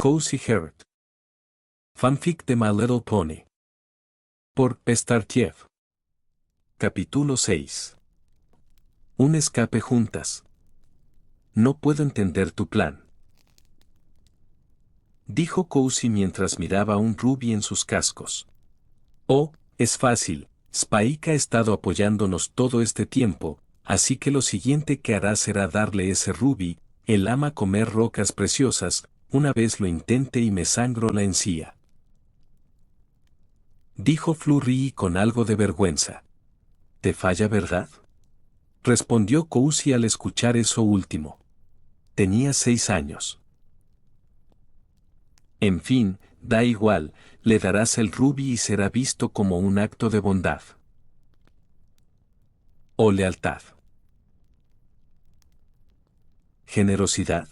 Cozy Heart. Fanfic de My Little Pony. Por Startiev. Capítulo 6. Un escape juntas. No puedo entender tu plan, dijo Cozy mientras miraba a un Ruby en sus cascos. Oh, es fácil. Spike ha estado apoyándonos todo este tiempo, así que lo siguiente que hará será darle ese Ruby. Él ama comer rocas preciosas. Una vez lo intente y me sangro la encía, dijo Flurry con algo de vergüenza. ¿Te falla, verdad?, respondió Cozy al escuchar eso último. Tenía 6 años. En fin, da igual, le darás el Ruby y será visto como un acto de bondad o lealtad. ¿Generosidad?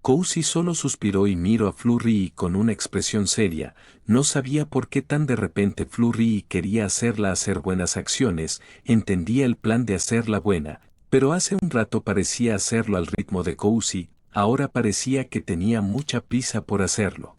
Cozy solo suspiró y miró a Flurry con una expresión seria. No sabía por qué tan de repente Flurry quería hacerla hacer buenas acciones. Entendía el plan de hacerla buena, pero hace un rato parecía hacerlo al ritmo de Cozy, ahora parecía que tenía mucha prisa por hacerlo.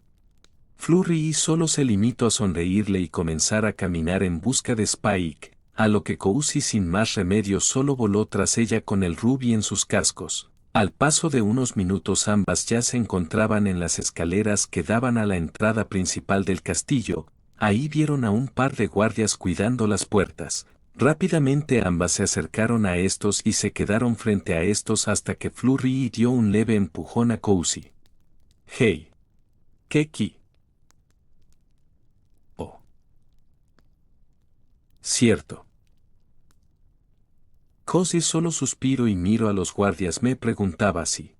Flurry solo se limitó a sonreírle y comenzar a caminar en busca de Spike, a lo que Cozy sin más remedio solo voló tras ella con el Ruby en sus cascos. Al paso de unos minutos ambas ya se encontraban en las escaleras que daban a la entrada principal del castillo. Ahí vieron a un par de guardias cuidando las puertas. Rápidamente ambas se acercaron a estos y se quedaron frente a estos hasta que Flurry dio un leve empujón a Cozy. «Hey. Keki». «Oh. Cierto». Cozy solo suspiró y miró a los guardias. Me preguntaba si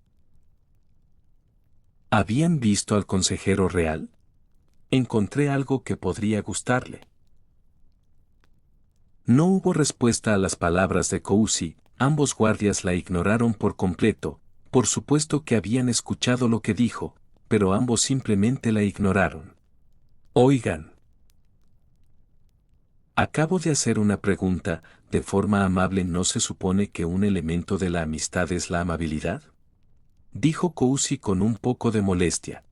¿habían visto al consejero real? Encontré algo que podría gustarle. No hubo respuesta a las palabras de Cozy. Ambos guardias la ignoraron por completo. Por supuesto que habían escuchado lo que dijo, pero ambos simplemente la ignoraron. Oigan. Acabo de hacer una pregunta. ¿De forma amable no se supone que un elemento de la amistad es la amabilidad?, dijo Cozy con un poco de molestia.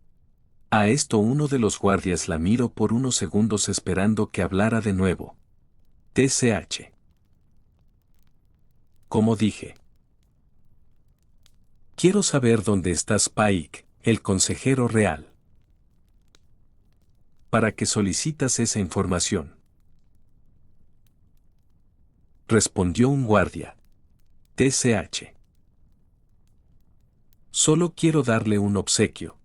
A esto uno de los guardias la miró por unos segundos esperando que hablara de nuevo. TCH. Como dije. Quiero saber dónde está Spike, el consejero real. ¿Para qué solicitas esa información?, respondió un guardia. TCH. Solo quiero darle un obsequio,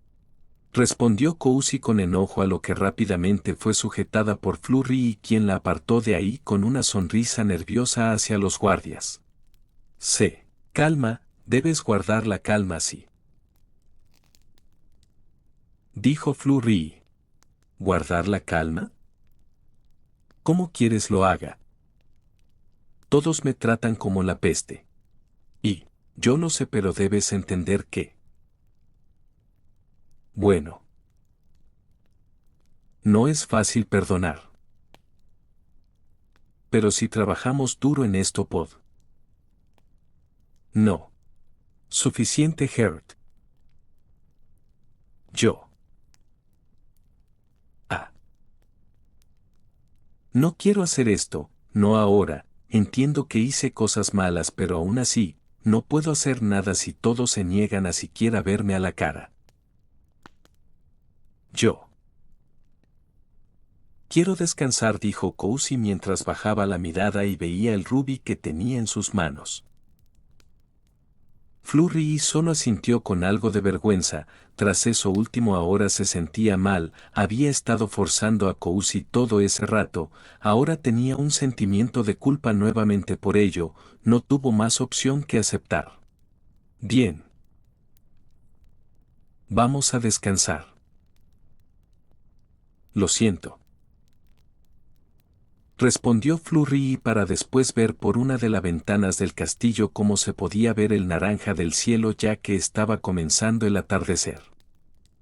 respondió Cozy con enojo, a lo que rápidamente fue sujetada por Flurry, quien la apartó de ahí con una sonrisa nerviosa hacia los guardias. Calma, debes guardar la calma así, dijo Flurry. ¿Guardar la calma? ¿Cómo quieres lo haga? Todos me tratan como la peste. Y, yo lo sé, pero debes entender que... Bueno. No es fácil perdonar. Pero si trabajamos duro en esto, No. Suficiente, Heart. Yo. No quiero hacer esto, no ahora. Entiendo que hice cosas malas, pero aún así, no puedo hacer nada si todos se niegan a siquiera verme a la cara. Yo. Quiero descansar, dijo Cozy mientras bajaba la mirada y veía el Ruby que tenía en sus manos. Flurry solo asintió con algo de vergüenza. Tras eso último ahora se sentía mal. Había estado forzando a Cozy todo ese rato. Ahora tenía un sentimiento de culpa nuevamente por ello. No tuvo más opción que aceptar. Bien. Vamos a descansar. Lo siento, respondió Flurry para después ver por una de las ventanas del castillo cómo se podía ver el naranja del cielo, ya que estaba comenzando el atardecer.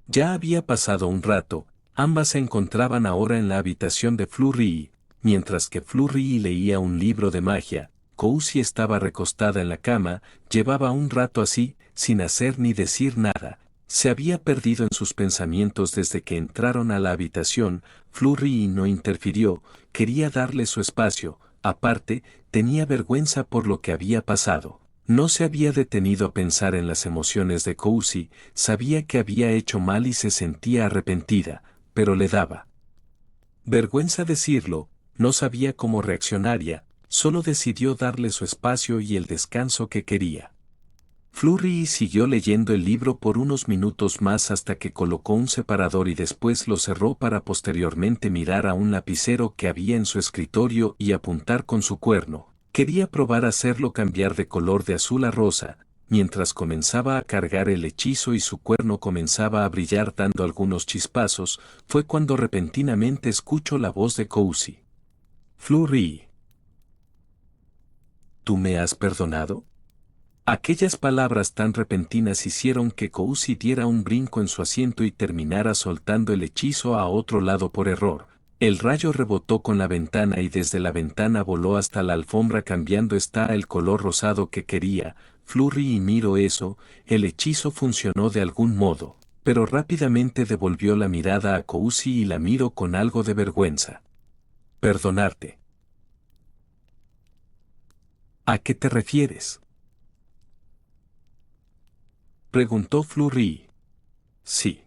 Ya había pasado un rato. Ambas se encontraban ahora en la habitación de Flurry. Mientras que Flurry leía un libro de magia, Cozy estaba recostada en la cama. Llevaba un rato así, sin hacer ni decir nada. Se había perdido en sus pensamientos desde que entraron a la habitación. Flurry no interfirió, quería darle su espacio, aparte, tenía vergüenza por lo que había pasado. No se había detenido a pensar en las emociones de Cozy, sabía que había hecho mal y se sentía arrepentida, pero le daba vergüenza decirlo, no sabía cómo reaccionaría, solo decidió darle su espacio y el descanso que quería. Flurry siguió leyendo el libro por unos minutos más hasta que colocó un separador y después lo cerró para posteriormente mirar a un lapicero que había en su escritorio y apuntar con su cuerno. Quería probar hacerlo cambiar de color de azul a rosa, mientras comenzaba a cargar el hechizo y su cuerno comenzaba a brillar dando algunos chispazos, fue cuando repentinamente escuchó la voz de Cozy. Flurry. ¿Tú me has perdonado? Aquellas palabras tan repentinas hicieron que Cozy diera un brinco en su asiento y terminara soltando el hechizo a otro lado por error. El rayo rebotó con la ventana y desde la ventana voló hasta la alfombra cambiando el color rosado que quería. Flurry miró eso, el hechizo funcionó de algún modo, pero rápidamente devolvió la mirada a Cozy y la miró con algo de vergüenza. Perdonarte. ¿A qué te refieres? Preguntó Flurry. Sí.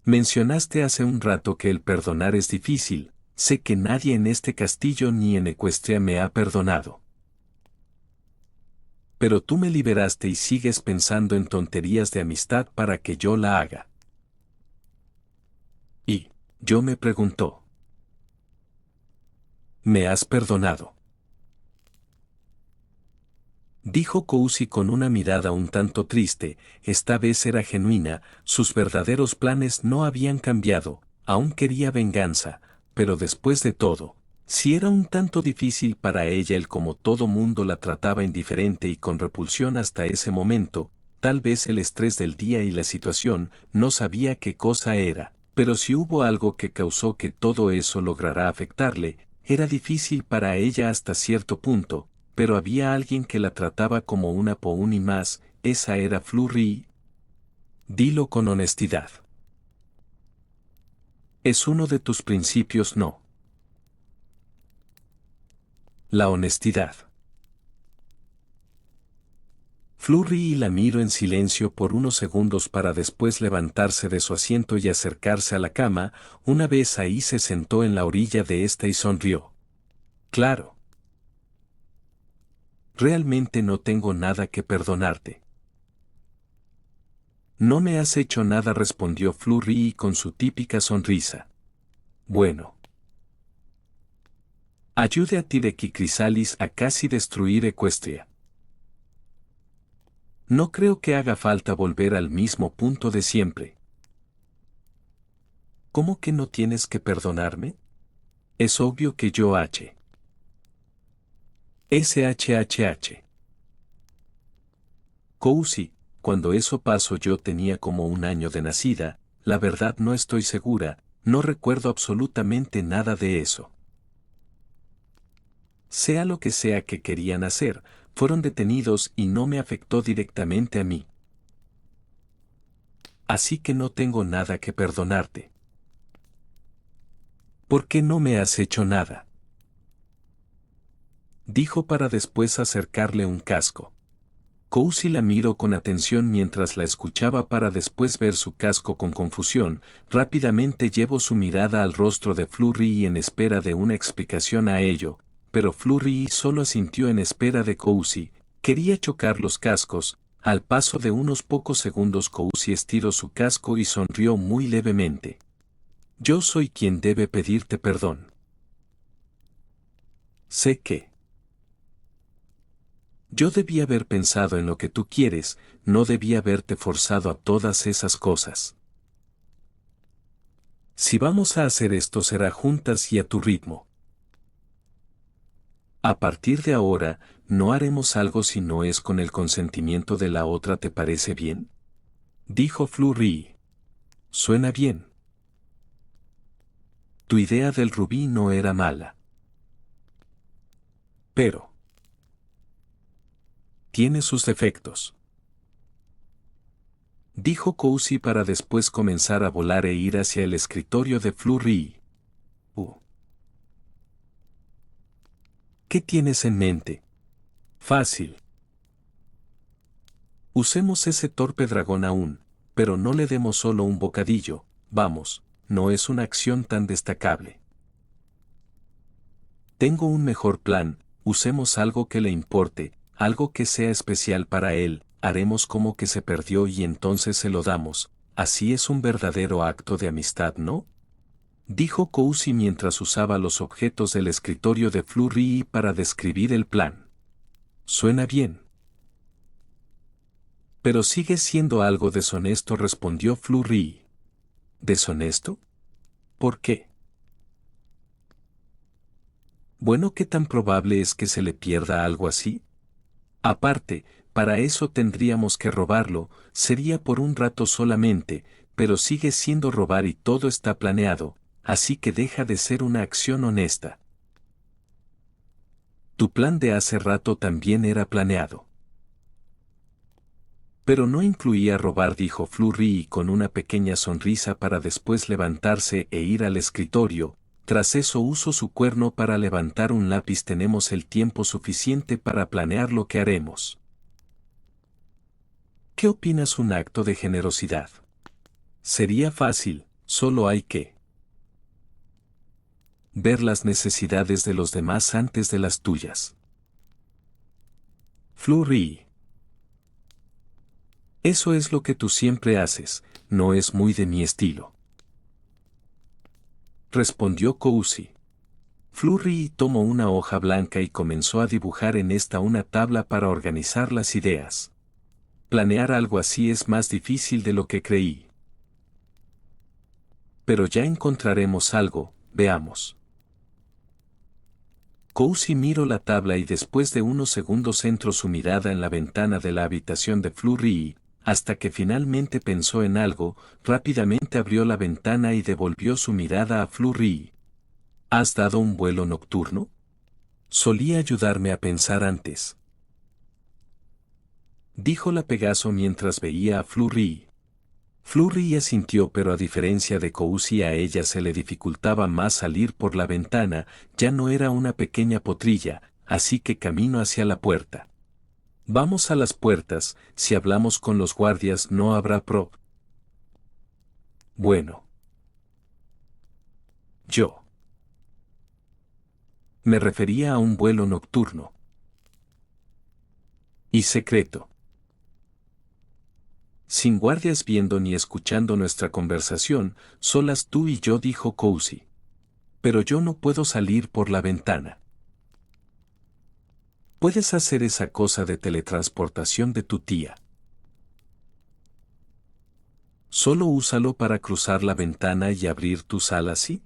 Mencionaste hace un rato que el perdonar es difícil, sé que nadie en este castillo ni en Equestria me ha perdonado. Pero tú me liberaste y sigues pensando en tonterías de amistad para que yo la haga. Y, yo me preguntó. ¿Me has perdonado? Dijo Cozy con una mirada un tanto triste, esta vez era genuina, sus verdaderos planes no habían cambiado, aún quería venganza, pero después de todo, si era un tanto difícil para ella el como todo mundo la trataba indiferente y con repulsión hasta ese momento, tal vez el estrés del día y la situación, no sabía qué cosa era, pero si hubo algo que causó que todo eso lograra afectarle, era difícil para ella hasta cierto punto, pero había alguien que la trataba como una Pouni más, esa era Flurry. Dilo con honestidad. Es uno de tus principios, ¿no? La honestidad. Flurry la miró en silencio por unos segundos para después levantarse de su asiento y acercarse a la cama, una vez ahí se sentó en la orilla de esta y sonrió. Claro. Realmente no tengo nada que perdonarte. No me has hecho nada, respondió Flurry con su típica sonrisa. Bueno. Ayude a Tirek y Chrysalis a casi destruir Equestria. No creo que haga falta volver al mismo punto de siempre. ¿Cómo que no tienes que perdonarme? Es obvio que yo SHHH. Cozy, cuando eso pasó yo tenía como un año de nacida, la verdad no estoy segura, no recuerdo absolutamente nada de eso. Sea lo que sea que querían hacer, fueron detenidos y no me afectó directamente a mí. Así que no tengo nada que perdonarte. ¿Por qué no me has hecho nada? Dijo para después acercarle un casco. Cozy la miró con atención mientras la escuchaba para después ver su casco con confusión, rápidamente llevó su mirada al rostro de Flurry en espera de una explicación a ello, pero Flurry solo asintió en espera de Cozy, quería chocar los cascos, al paso de unos pocos segundos Cozy estiró su casco y sonrió muy levemente. Yo soy quien debe pedirte perdón. Sé que yo debía haber pensado en lo que tú quieres, no debía haberte forzado a todas esas cosas. Si vamos a hacer esto será juntas y a tu ritmo. A partir de ahora, no haremos algo si no es con el consentimiento de la otra, ¿te parece bien? Dijo Flurry. Suena bien. Tu idea del rubí no era mala. Pero tiene sus defectos. dijo Cousy para después comenzar a volar e ir hacia el escritorio de Flurry. ¿Qué tienes en mente? Fácil. Usemos ese torpe dragón aún, pero no le demos solo un bocadillo, vamos, no es una acción tan destacable. Tengo un mejor plan, usemos algo que le importe, algo que sea especial para él, haremos como que se perdió y entonces se lo damos, así es un verdadero acto de amistad, ¿no? Dijo Cousy mientras usaba los objetos del escritorio de Flurry para describir el plan. Suena bien. Pero sigue siendo algo deshonesto, respondió Flurry. ¿Deshonesto? ¿Por qué? Bueno, ¿qué tan probable es que se le pierda algo así? Aparte, para eso tendríamos que robarlo, sería por un rato solamente, pero sigue siendo robar y todo está planeado, así que deja de ser una acción honesta. Tu plan de hace rato también era planeado. Pero no incluía robar, dijo Flurry con una pequeña sonrisa para después levantarse e ir al escritorio. Tras eso uso su cuerno para levantar un lápiz. Tenemos el tiempo suficiente para planear lo que haremos. ¿Qué opinas? Un acto de generosidad. Sería fácil, solo hay que ver las necesidades de los demás antes de las tuyas. Flurry. Eso es lo que tú siempre haces, no es muy de mi estilo. Respondió Cousy. Flurry tomó una hoja blanca y comenzó a dibujar en esta una tabla para organizar las ideas. Planear algo así es más difícil de lo que creí. Pero ya encontraremos algo, veamos. Cousy miró la tabla y después de unos segundos centró su mirada en la ventana de la habitación de Flurry, hasta que finalmente pensó en algo, rápidamente abrió la ventana y devolvió su mirada a Flurry. ¿Has dado un vuelo nocturno? Solía ayudarme a pensar antes. Dijo la Pegaso mientras veía a Flurry. Flurry asintió, pero a diferencia de Cousy, a ella se le dificultaba más salir por la ventana, ya no era una pequeña potrilla, así que caminó hacia la puerta. Vamos a las puertas, si hablamos con los guardias no habrá Bueno. Yo me refería a un vuelo nocturno. Y secreto. Sin guardias viendo ni escuchando nuestra conversación, solas tú y yo, dijo Cousy. Pero yo no puedo salir por la ventana. Puedes hacer esa cosa de teletransportación de tu tía. Solo úsalo para cruzar la ventana y abrir tus alas, ¿sí?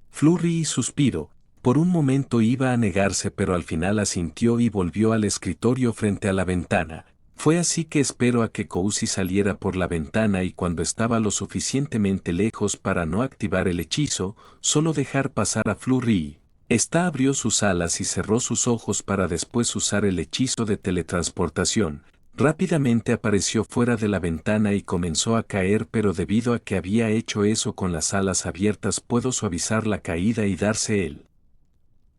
Flurry suspiró. Por un momento iba a negarse, pero al final asintió y volvió al escritorio frente a la ventana. Fue así que esperó a que Cousy saliera por la ventana y cuando estaba lo suficientemente lejos para no activar el hechizo, solo dejar pasar a Flurry. Esta abrió sus alas y cerró sus ojos para después usar el hechizo de teletransportación. Rápidamente apareció fuera de la ventana y comenzó a caer, pero debido a que había hecho eso con las alas abiertas pudo suavizar la caída y darse el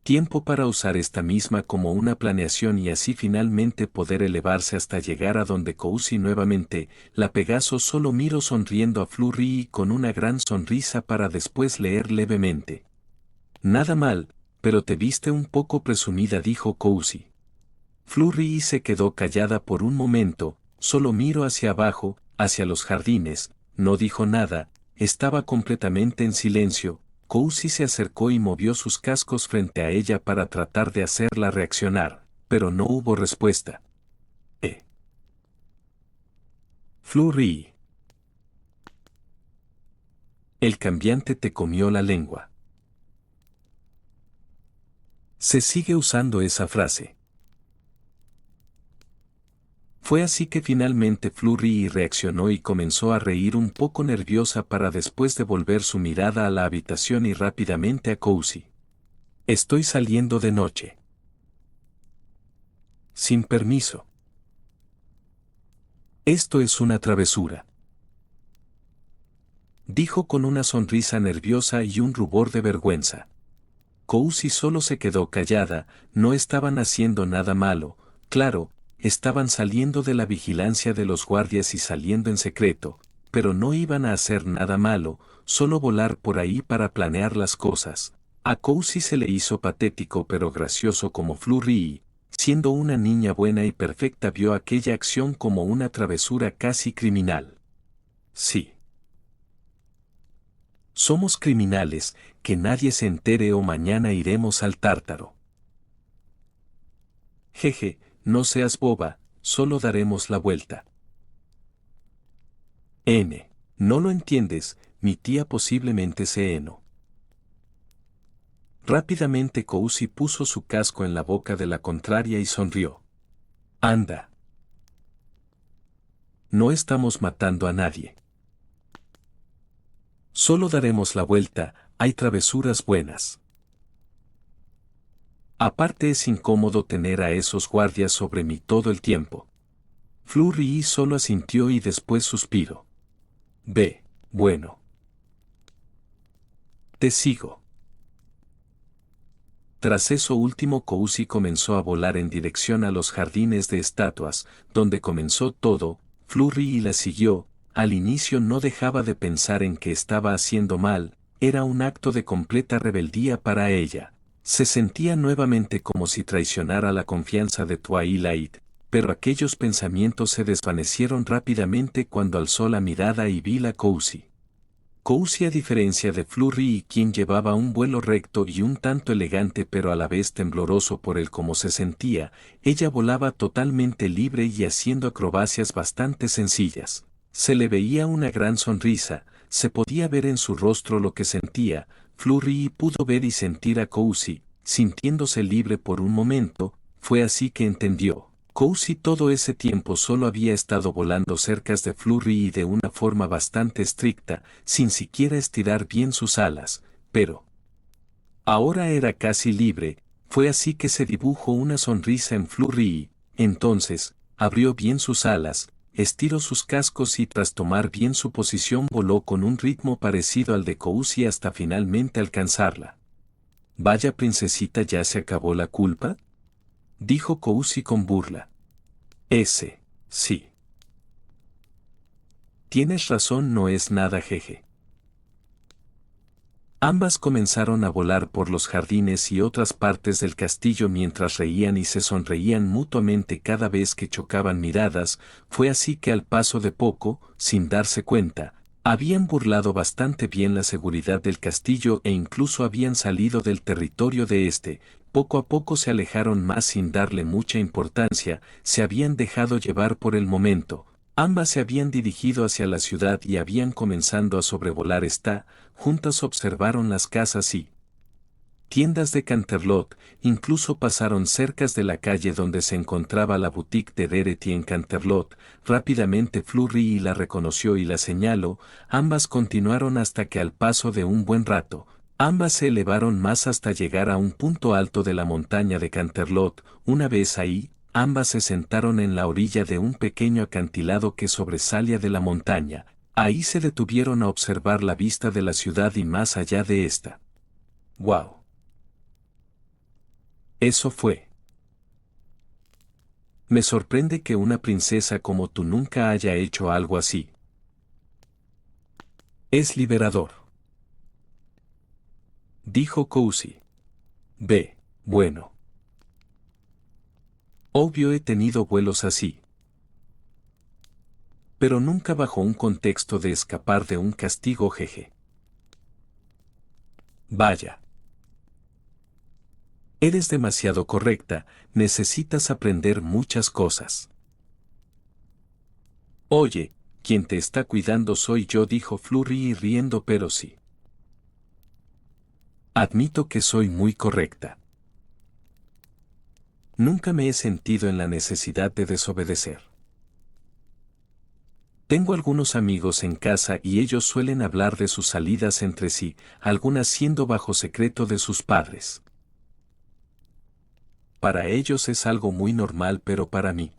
tiempo para usar esta misma como una planeación y así finalmente poder elevarse hasta llegar a donde Cousy nuevamente. La Pegaso solo miró sonriendo a Flurry con una gran sonrisa para después leer levemente. Nada mal, pero te viste un poco presumida, dijo Cousy. Flurry se quedó callada por un momento, solo miró hacia abajo, hacia los jardines, no dijo nada, estaba completamente en silencio. Cousy se acercó y movió sus cascos frente a ella para tratar de hacerla reaccionar, pero no hubo respuesta. Flurry. El cambiante te comió la lengua. Se sigue usando esa frase. Fue así que finalmente Flurry reaccionó y comenzó a reír un poco nerviosa para después devolver su mirada a la habitación y rápidamente a Cousy. Estoy saliendo de noche. Sin permiso. Esto es una travesura. dijo con una sonrisa nerviosa y un rubor de vergüenza. Cousy solo se quedó callada, no estaban haciendo nada malo, claro, estaban saliendo de la vigilancia de los guardias y saliendo en secreto, pero no iban a hacer nada malo, solo volar por ahí para planear las cosas. A Cousy se le hizo patético pero gracioso como Flurry, siendo una niña buena y perfecta, vio aquella acción como una travesura casi criminal. Sí. Somos criminales, que nadie se entere o mañana iremos al tártaro. Jeje, no seas boba, solo daremos la vuelta. No lo entiendes, mi tía posiblemente se eno. Rápidamente Cousy puso su casco en la boca de la contraria y sonrió. Anda. No estamos matando a nadie. Solo daremos la vuelta, hay travesuras buenas. Aparte es incómodo tener a esos guardias sobre mí todo el tiempo. Flurry solo asintió y después suspiró. Bueno. Te sigo. Tras eso último Cousy comenzó a volar en dirección a los jardines de estatuas, donde comenzó todo. Flurry la siguió. Al inicio no dejaba de pensar en que estaba haciendo mal, era un acto de completa rebeldía para ella. Se sentía nuevamente como si traicionara la confianza de Twilight, pero aquellos pensamientos se desvanecieron rápidamente cuando alzó la mirada y vio a Cousy. Cousy, a diferencia de Flurry, quien llevaba un vuelo recto y un tanto elegante pero a la vez tembloroso por el cómo se sentía, ella volaba totalmente libre y haciendo acrobacias bastante sencillas. Se le veía una gran sonrisa, se podía ver en su rostro lo que sentía. Flurry pudo ver y sentir a Cousy, sintiéndose libre por un momento, fue así que entendió. Cousy todo ese tiempo solo había estado volando cerca de Flurry y de una forma bastante estricta, sin siquiera estirar bien sus alas, pero ahora era casi libre, fue así que se dibujó una sonrisa en Flurry, entonces, abrió bien sus alas, estiró sus cascos y tras tomar bien su posición voló con un ritmo parecido al de Cousy hasta finalmente alcanzarla. Vaya princesita, ¿ya se acabó la culpa?, dijo Cousy con burla. Sí. Tienes razón, no es nada, jeje. Ambas comenzaron a volar por los jardines y otras partes del castillo mientras reían y se sonreían mutuamente cada vez que chocaban miradas. Fue así que al paso de poco, sin darse cuenta, habían burlado bastante bien la seguridad del castillo e incluso habían salido del territorio de este. Poco a poco se alejaron más sin darle mucha importancia, se habían dejado llevar por el momento. Ambas se habían dirigido hacia la ciudad y habían comenzado a sobrevolar esta. Juntas observaron las casas y tiendas de Canterlot, incluso pasaron cerca de la calle donde se encontraba la boutique de Verity en Canterlot. Rápidamente Flurry la reconoció y la señaló. Ambas continuaron hasta que al paso de un buen rato, ambas se elevaron más hasta llegar a un punto alto de la montaña de Canterlot. Una vez ahí, ambas se sentaron en la orilla de un pequeño acantilado que sobresalía de la montaña. Ahí se detuvieron a observar la vista de la ciudad y más allá de esta. ¡Wow! Eso fue. Me sorprende que una princesa como tú nunca haya hecho algo así. Es liberador, dijo Cousy. Bueno. Obvio, he tenido vuelos así, pero nunca bajo un contexto de escapar de un castigo, jeje. Vaya. Eres demasiado correcta, necesitas aprender muchas cosas. Oye, quien te está cuidando soy yo, dijo Flurry riendo, pero sí. Admito que soy muy correcta. Nunca me he sentido en la necesidad de desobedecer. Tengo algunos amigos en casa y ellos suelen hablar de sus salidas entre sí, algunas siendo bajo secreto de sus padres. Para ellos es algo muy normal, pero para mí,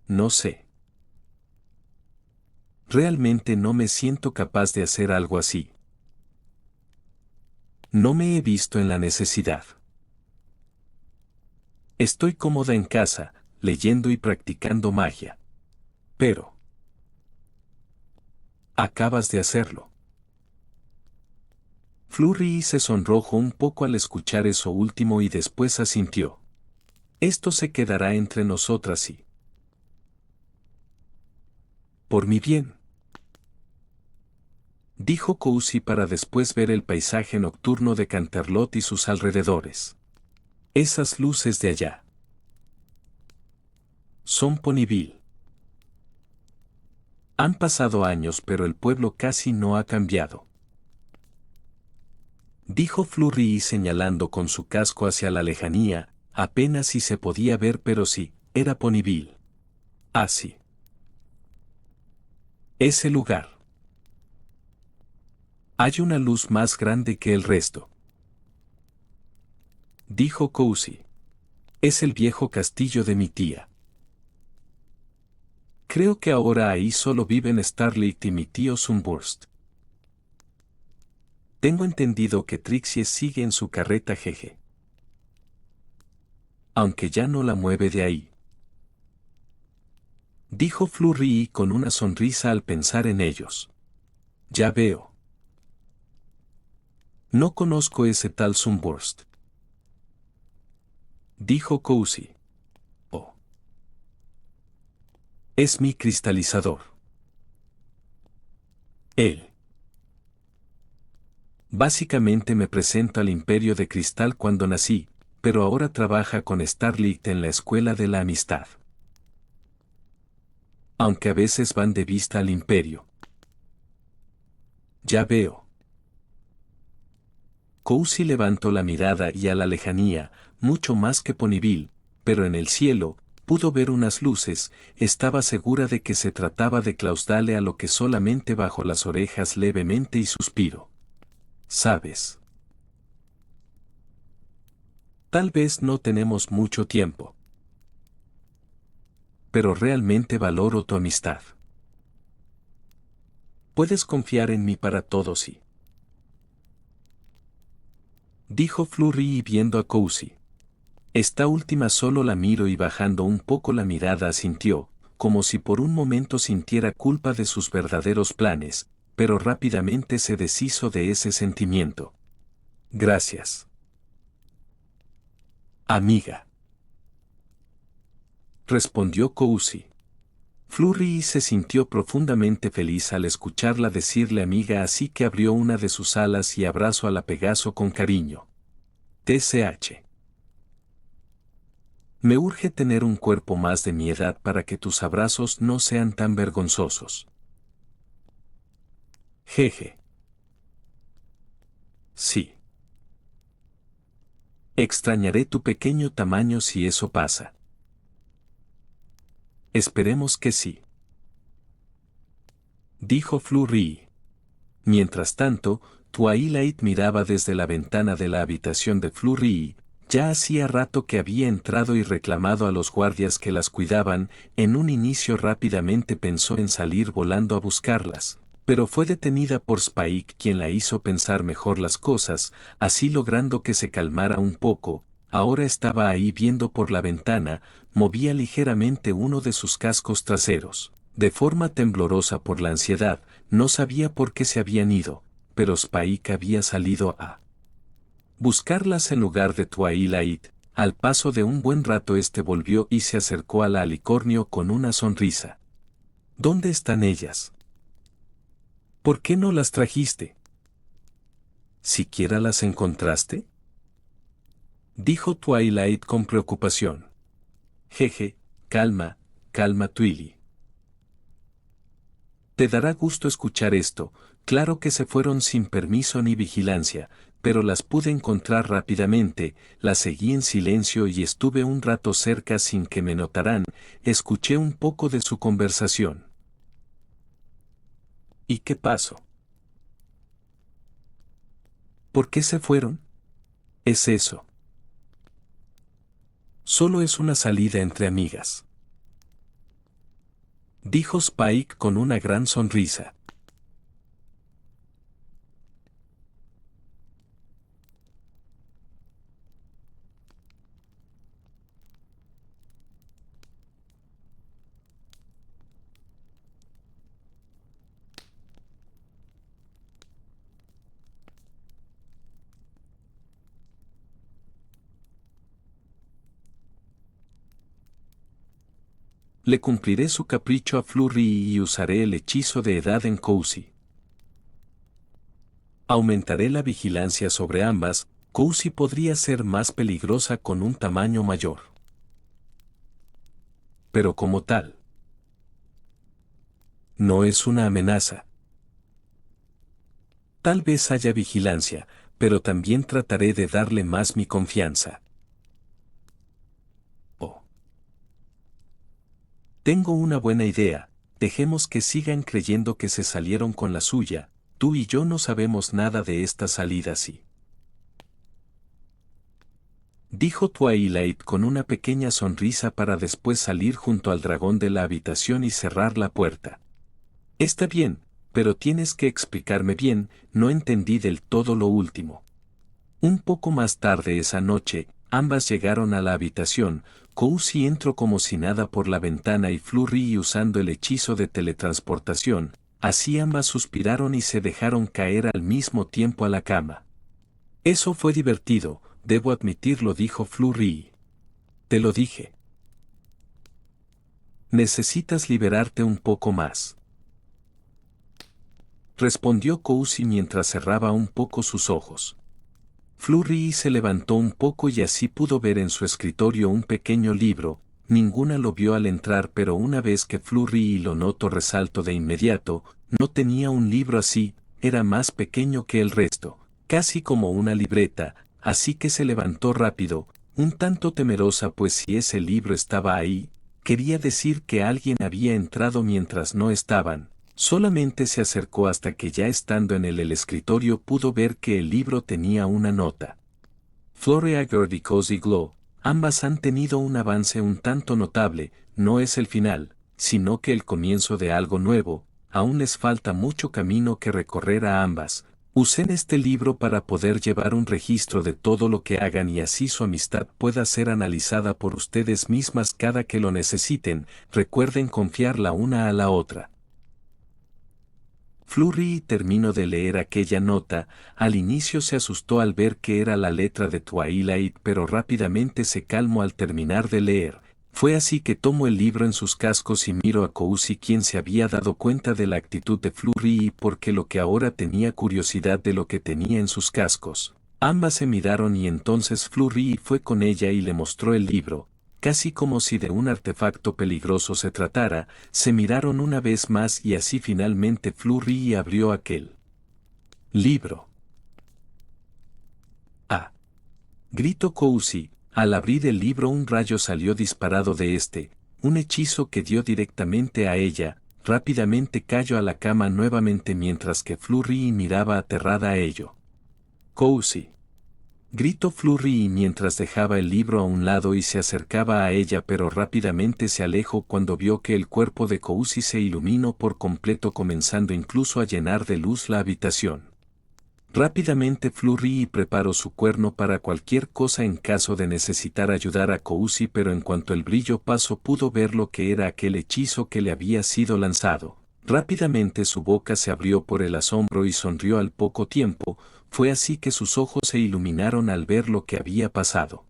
no sé. Realmente no me siento capaz de hacer algo así. No me he visto en la necesidad. Estoy cómoda en casa, leyendo y practicando magia. Pero acabas de hacerlo. Flurry se sonrojó un poco al escuchar eso último y después asintió. Esto se quedará entre nosotras y... Por mi bien. Dijo Cousy para después ver el paisaje nocturno de Canterlot y sus alrededores. Esas luces de allá. Son Ponyville. Han pasado años pero el pueblo casi no ha cambiado. Dijo Flurry señalando con su casco hacia la lejanía, apenas si se podía ver pero sí, era Ponyville. Así. Ese lugar. Hay una luz más grande que el resto. Dijo Cousy. Es el viejo castillo de mi tía. Creo que ahora ahí solo viven Starlight y mi tío Sunburst. Tengo entendido que Trixie sigue en su carreta jeje. Aunque ya no la mueve de ahí. Dijo Flurry con una sonrisa al pensar en ellos. Ya veo. No conozco ese tal Sunburst. Dijo Cousy. Oh. Es mi cristalizador. Él. Básicamente me presenta al Imperio de Cristal cuando nací, pero ahora trabaja con Starlight en la Escuela de la Amistad. Aunque a veces van de vista al Imperio. Ya veo. Cousy levantó la mirada y a la lejanía, mucho más que Ponyville, pero en el cielo, pudo ver unas luces, estaba segura de que se trataba de Clausdale a lo que solamente bajó las orejas levemente y suspiró. ¿Sabes? Tal vez no tenemos mucho tiempo. Pero realmente valoro tu amistad. Puedes confiar en mí para todo sí. Dijo Flurry viendo a Cousy. Esta última solo la miró y bajando un poco la mirada asintió, como si por un momento sintiera culpa de sus verdaderos planes, pero rápidamente se deshizo de ese sentimiento. Gracias. Amiga. Respondió Cousy. Flurry se sintió profundamente feliz al escucharla decirle amiga, así que abrió una de sus alas y abrazó a la Pegaso con cariño. TCH. Me urge tener un cuerpo más de mi edad para que tus abrazos no sean tan vergonzosos. Jeje. Sí. Extrañaré tu pequeño tamaño si eso pasa. Esperemos que sí. Dijo Flurry. Mientras tanto, Twilight miraba desde la ventana de la habitación de Flurry. Ya hacía rato que había entrado y reclamado a los guardias que las cuidaban, en un inicio rápidamente pensó en salir volando a buscarlas, pero fue detenida por Spike quien la hizo pensar mejor las cosas, así logrando que se calmara un poco. Ahora estaba ahí viendo por la ventana, movía ligeramente uno de sus cascos traseros, de forma temblorosa por la ansiedad, no sabía por qué se habían ido, pero Spike había salido a buscarlas en lugar de Twilight. Al paso de un buen rato este volvió y se acercó al alicornio con una sonrisa. ¿Dónde están ellas? ¿Por qué no las trajiste? ¿Siquiera las encontraste? Dijo Twilight con preocupación. Jeje, calma, calma Twilly. Te dará gusto escuchar esto, claro que se fueron sin permiso ni vigilancia, pero las pude encontrar rápidamente, las seguí en silencio y estuve un rato cerca sin que me notaran, escuché un poco de su conversación. ¿Y qué pasó? ¿Por qué se fueron? Es eso. Solo es una salida entre amigas. dijo Spike con una gran sonrisa. Le cumpliré su capricho a Flurry y usaré el hechizo de edad en Cozy. Aumentaré la vigilancia sobre ambas. Cozy podría ser más peligrosa con un tamaño mayor. Pero como tal, no es una amenaza. Tal vez haya vigilancia, pero también trataré de darle más mi confianza. Oh. Tengo una buena idea, dejemos que sigan creyendo que se salieron con la suya, tú y yo no sabemos nada de esta salida así. Dijo Twilight con una pequeña sonrisa para después salir junto al dragón de la habitación y cerrar la puerta. Está bien, pero tienes que explicarme bien, no entendí del todo lo último. Un poco más tarde esa noche, ambas llegaron a la habitación. Cozy entró como si nada por la ventana y Flurry usando el hechizo de teletransportación. Así ambas suspiraron y se dejaron caer al mismo tiempo a la cama. Eso fue divertido, debo admitirlo, dijo Flurry. Te lo dije. Necesitas liberarte un poco más, respondió Cozy mientras cerraba un poco sus ojos. Flurry se levantó un poco y así pudo ver en su escritorio un pequeño libro. Ninguna lo vio al entrar, pero una vez que Flurry lo notó resaltó de inmediato. No tenía un libro así, era más pequeño que el resto, casi como una libreta, así que se levantó rápido, un tanto temerosa, pues si ese libro estaba ahí, quería decir que alguien había entrado mientras no estaban. Solamente se acercó hasta que ya estando en el escritorio pudo ver que el libro tenía una nota. Floreagard y Cozy Glow, ambas han tenido un avance un tanto notable, no es el final, sino que el comienzo de algo nuevo, aún les falta mucho camino que recorrer a ambas. Usen este libro para poder llevar un registro de todo lo que hagan y así su amistad pueda ser analizada por ustedes mismas cada que lo necesiten. Recuerden confiar la una a la otra. Flurry terminó de leer aquella nota. Al inicio se asustó al ver que era la letra de Twilight, pero rápidamente se calmó al terminar de leer. Fue así que tomó el libro en sus cascos y miró a Cozy, quien se había dado cuenta de la actitud de Flurry y porque lo que ahora tenía curiosidad de lo que tenía en sus cascos. Ambas se miraron y entonces Flurry fue con ella y le mostró el libro. Casi como si de un artefacto peligroso se tratara, se miraron una vez más y así finalmente Flurry abrió aquel libro. ¡Ah! Gritó Cozy. Al abrir el libro un rayo salió disparado de este, un hechizo que dio directamente a ella. Rápidamente cayó a la cama nuevamente mientras que Flurry miraba aterrada a ello. Cozy, gritó Flurry mientras dejaba el libro a un lado y se acercaba a ella, pero rápidamente se alejó cuando vio que el cuerpo de Cozy se iluminó por completo, comenzando incluso a llenar de luz la habitación. Rápidamente Flurry preparó su cuerno para cualquier cosa en caso de necesitar ayudar a Cozy, pero en cuanto el brillo pasó pudo ver lo que era aquel hechizo que le había sido lanzado. Rápidamente su boca se abrió por el asombro y sonrió al poco tiempo. Fue así que sus ojos se iluminaron al ver lo que había pasado.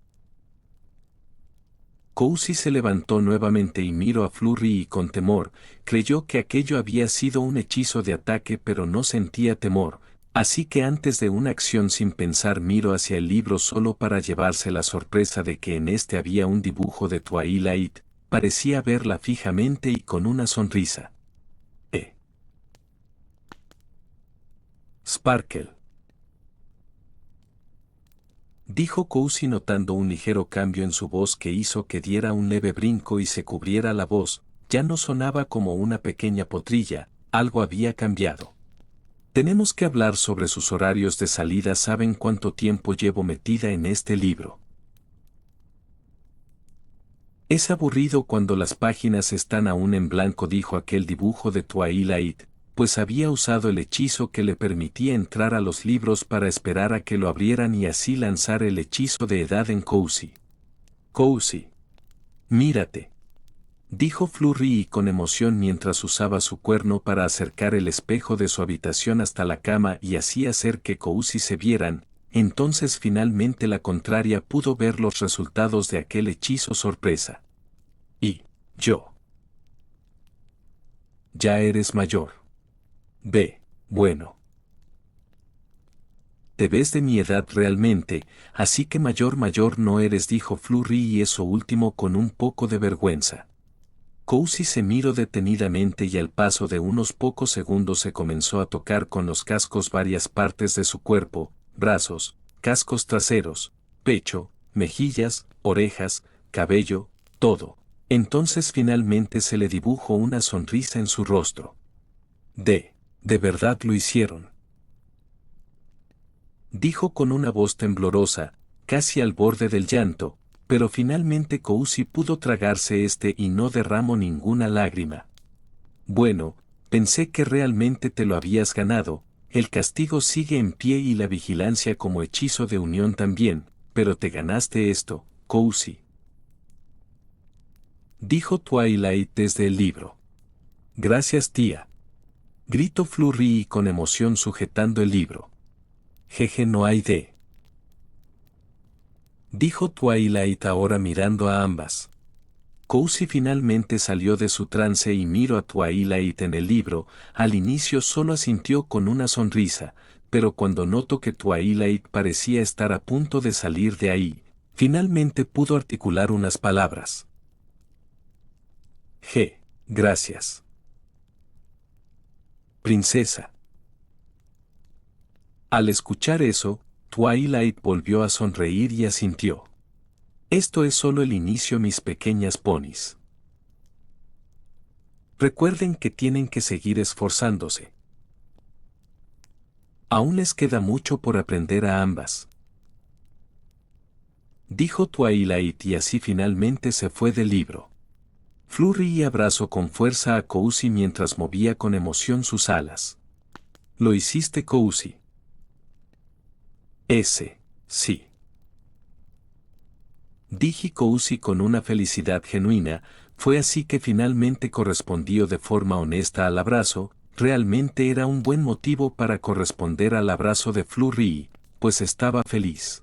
Cozy se levantó nuevamente y miró a Flurry con temor. Creyó que aquello había sido un hechizo de ataque, pero no sentía temor. Así que antes de una acción sin pensar miró hacia el libro solo para llevarse la sorpresa de que en este había un dibujo de Twilight. Parecía verla fijamente y con una sonrisa. Sparkle, dijo Cozy notando un ligero cambio en su voz que hizo que diera un leve brinco y se cubriera la voz. Ya no sonaba como una pequeña potrilla, algo había cambiado. Tenemos que hablar sobre sus horarios de salida. ¿Saben cuánto tiempo llevo metida en este libro? Es aburrido cuando las páginas están aún en blanco, dijo aquel dibujo de Twilight, pues había usado el hechizo que le permitía entrar a los libros para esperar a que lo abrieran y así lanzar el hechizo de edad en Cozy. Cozy. Mírate. Dijo Flurry con emoción mientras usaba su cuerno para acercar el espejo de su habitación hasta la cama y así hacer que Cozy se vieran. Entonces finalmente la contraria pudo ver los resultados de aquel hechizo sorpresa. Y, yo. Ya eres mayor. Bueno. Te ves de mi edad realmente, así que mayor no eres, dijo Flurry y eso último con un poco de vergüenza. Cozy se miró detenidamente y al paso de unos pocos segundos se comenzó a tocar con los cascos varias partes de su cuerpo, brazos, cascos traseros, pecho, mejillas, orejas, cabello, todo. Entonces finalmente se le dibujó una sonrisa en su rostro. ¿De verdad lo hicieron?, dijo con una voz temblorosa, casi al borde del llanto, pero finalmente Cozy pudo tragarse y no derramó ninguna lágrima. Bueno, pensé que realmente te lo habías ganado, el castigo sigue en pie y la vigilancia como hechizo de unión también, pero te ganaste esto, Cozy. Dijo Twilight desde el libro. Gracias, tía. Gritó Flurry con emoción sujetando el libro. Jeje, no hay de. Dijo Twilight ahora mirando a ambas. Cozy finalmente salió de su trance y miró a Twilight en el libro. Al inicio solo asintió con una sonrisa, pero cuando notó que Twilight parecía estar a punto de salir de ahí, finalmente pudo articular unas palabras. Gracias. Princesa. Al escuchar eso, Twilight volvió a sonreír y asintió. Esto es solo el inicio, mis pequeñas ponis. Recuerden que tienen que seguir esforzándose. Aún les queda mucho por aprender a ambas. Dijo Twilight y así finalmente se fue del libro. Flurry abrazó con fuerza a Cozy mientras movía con emoción sus alas. Lo hiciste, Cozy. Sí. Dije Cozy con una felicidad genuina, fue así que finalmente correspondió de forma honesta al abrazo. Realmente era un buen motivo para corresponder al abrazo de Flurry, pues estaba feliz.